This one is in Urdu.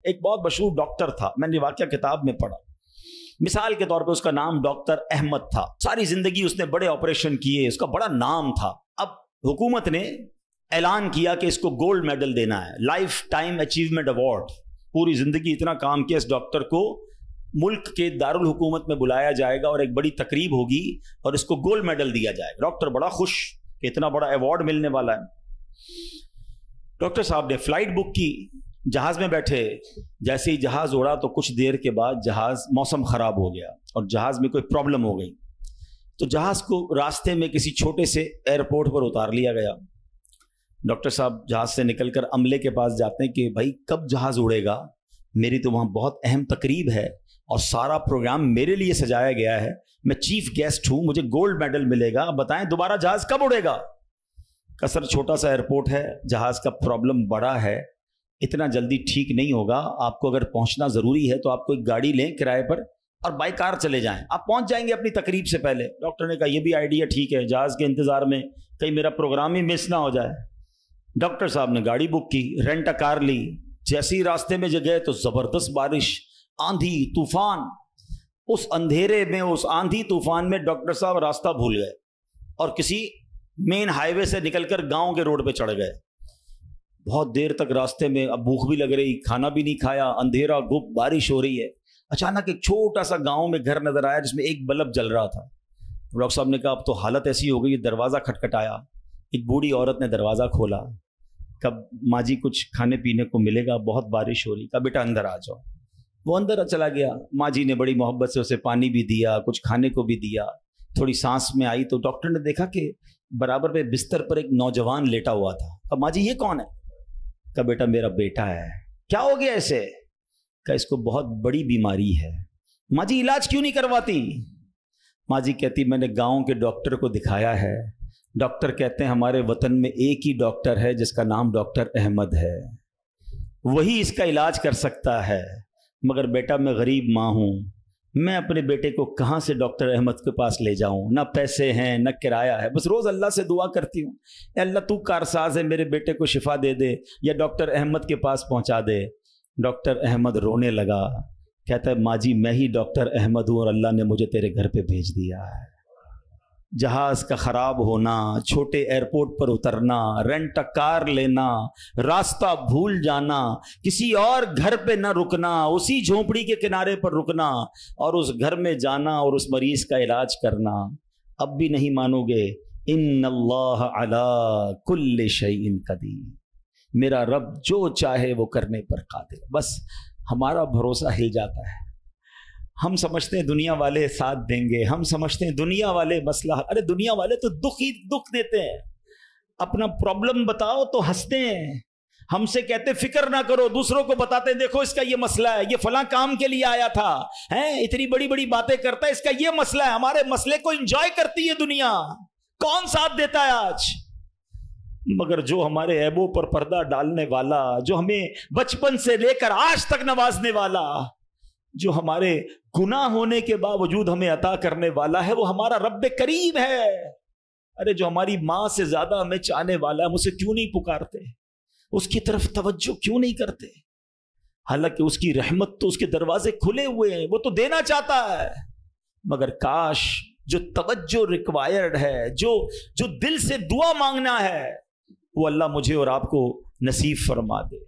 ایک بہت مشہور ڈاکٹر تھا، میں نے واقعہ کتاب میں پڑھا. مثال کے طور پہ اس کا نام ڈاکٹر احمد تھا. ساری زندگی اس نے بڑے آپریشن کیے، اس کا بڑا نام تھا. اب حکومت نے اعلان کیا کہ اس کو گولڈ میڈل دینا ہے، لائف ٹائم اچیومنٹ ایوارڈ. پوری زندگی اتنا کام کیا، اس ڈاکٹر کو ملک کے دارالحکومت میں بلایا جائے گا اور ایک بڑی تقریب ہوگی اور اس کو گولڈ میڈل دیا جائے گا. ڈاکٹر بڑا خوش کہ اتنا بڑا ایوارڈ ملنے والا ہے. ڈاکٹر صاحب نے فلائٹ بک کی، جہاز میں بیٹھے. جیسے ہی جہاز اڑا تو کچھ دیر کے بعد موسم خراب ہو گیا اور جہاز میں کوئی پرابلم ہو گئی. تو جہاز کو راستے میں کسی چھوٹے سے ایئرپورٹ پر اتار لیا گیا. ڈاکٹر صاحب جہاز سے نکل کر عملے کے پاس جاتے ہیں کہ بھائی کب جہاز اڑے گا، میری تو وہاں بہت اہم تقریب ہے اور سارا پروگرام میرے لیے سجایا گیا ہے، میں چیف گیسٹ ہوں، مجھے گولڈ میڈل ملے گا، بتائیں دوبارہ جہاز کب اڑے گا. کثر چھوٹا سا ایئرپورٹ ہے، جہاز کا پرابلم بڑا ہے، اتنا جلدی ٹھیک نہیں ہوگا. آپ کو اگر پہنچنا ضروری ہے تو آپ کو ایک گاڑی لیں کرائے پر اور بائی کار چلے جائیں، آپ پہنچ جائیں گے اپنی تقریب سے پہلے. ڈاکٹر نے کہا یہ بھی آئیڈیا ٹھیک ہے، جہاز کے انتظار میں کہیں میرا پروگرام ہی مس نہ ہو جائے. ڈاکٹر صاحب نے گاڑی بک کی، رینٹ کار لی. جیسے ہی راستے میں گئے تو زبردست بارش، آندھی طوفان. اس اندھیرے میں، اس آندھی طوفان میں ڈاکٹر صاحب راستہ بھول گئے اور کسی مین ہائی وے سے نکل کر گاؤں کے روڈ پہ چڑھ گئے. بہت دیر تک راستے میں، اب بھوک بھی لگ رہی، کھانا بھی نہیں کھایا، اندھیرا گپ، بارش ہو رہی ہے. اچانک ایک چھوٹا سا گاؤں میں گھر نظر آیا جس میں ایک بلب جل رہا تھا. ڈاکٹر صاحب نے کہا اب تو حالت ایسی ہو گئی، دروازہ کھٹکھٹایا. ایک بوڑھی عورت نے دروازہ کھولا. کب ماں جی کچھ کھانے پینے کو ملے گا، بہت بارش ہو رہی. کہا بیٹا اندر آ جاؤ. وہ اندر چلا گیا. ماں جی نے بڑی محبت سے اسے پانی بھی دیا، کچھ کھانے کو بھی دیا. تھوڑی سانس میں آئی تو ڈاکٹر نے دیکھا کہ برابر پہ بستر پر ایک نوجوان لیٹا ہوا تھا. کہا ماں جی یہ کون ہے؟ کہا بیٹا میرا بیٹا ہے. کیا ہو گیا اسے؟ کہا اس کو بہت بڑی بیماری ہے. ماں جی علاج کیوں نہیں کرواتی؟ ماں جی کہتی میں نے گاؤں کے ڈاکٹر کو دکھایا ہے، ڈاکٹر کہتے ہیں ہمارے وطن میں ایک ہی ڈاکٹر ہے جس کا نام ڈاکٹر احمد ہے، وہی اس کا علاج کر سکتا ہے. مگر بیٹا میں غریب ماں ہوں، میں اپنے بیٹے کو کہاں سے ڈاکٹر احمد کے پاس لے جاؤں؟ نہ پیسے ہیں نہ کرایہ ہے. بس روز اللہ سے دعا کرتی ہوں اے اللہ تو کارساز ہے، میرے بیٹے کو شفا دے دے یا ڈاکٹر احمد کے پاس پہنچا دے. ڈاکٹر احمد رونے لگا. کہتا ہے ماں جی میں ہی ڈاکٹر احمد ہوں اور اللہ نے مجھے تیرے گھر پہ بھیج دیا ہے. جہاز کا خراب ہونا، چھوٹے ایئرپورٹ پر اترنا، رینٹ کار لینا، راستہ بھول جانا، کسی اور گھر پہ نہ رکنا، اسی جھونپڑی کے کنارے پر رکنا اور اس گھر میں جانا اور اس مریض کا علاج کرنا. اب بھی نہیں مانو گے؟ ان اللہ علی کل شیء قدیر، میرا رب جو چاہے وہ کرنے پر قادر. بس ہمارا بھروسہ ہل جاتا ہے. ہم سمجھتے ہیں دنیا والے ساتھ دیں گے، ہم سمجھتے ہیں دنیا والے مسئلہ، ارے دنیا والے تو دکھ ہی دکھ دیتے ہیں. اپنا پرابلم بتاؤ تو ہنستے ہیں. ہم سے کہتے فکر نہ کرو، دوسروں کو بتاتے ہیں دیکھو اس کا یہ مسئلہ ہے، یہ فلاں کام کے لیے آیا تھا، اتنی بڑی بڑی باتیں کرتا ہے، اس کا یہ مسئلہ ہے. ہمارے مسئلے کو انجوائے کرتی ہے دنیا، کون ساتھ دیتا ہے آج؟ مگر جو ہمارے عیبوں پر پردہ ڈالنے والا، جو ہمیں بچپن سے لے کر آج تک نوازنے والا، جو ہمارے گناہ ہونے کے باوجود ہمیں عطا کرنے والا ہے، وہ ہمارا رب کریم ہے. ارے جو ہماری ماں سے زیادہ ہمیں چاہنے والا ہے، ہم اسے کیوں نہیں پکارتے؟ اس کی طرف توجہ کیوں نہیں کرتے؟ حالانکہ اس کی رحمت تو اس کے دروازے کھلے ہوئے ہیں، وہ تو دینا چاہتا ہے. مگر کاش جو توجہ ریکوائرڈ ہے، جو دل سے دعا مانگنا ہے، وہ اللہ مجھے اور آپ کو نصیب فرما دے.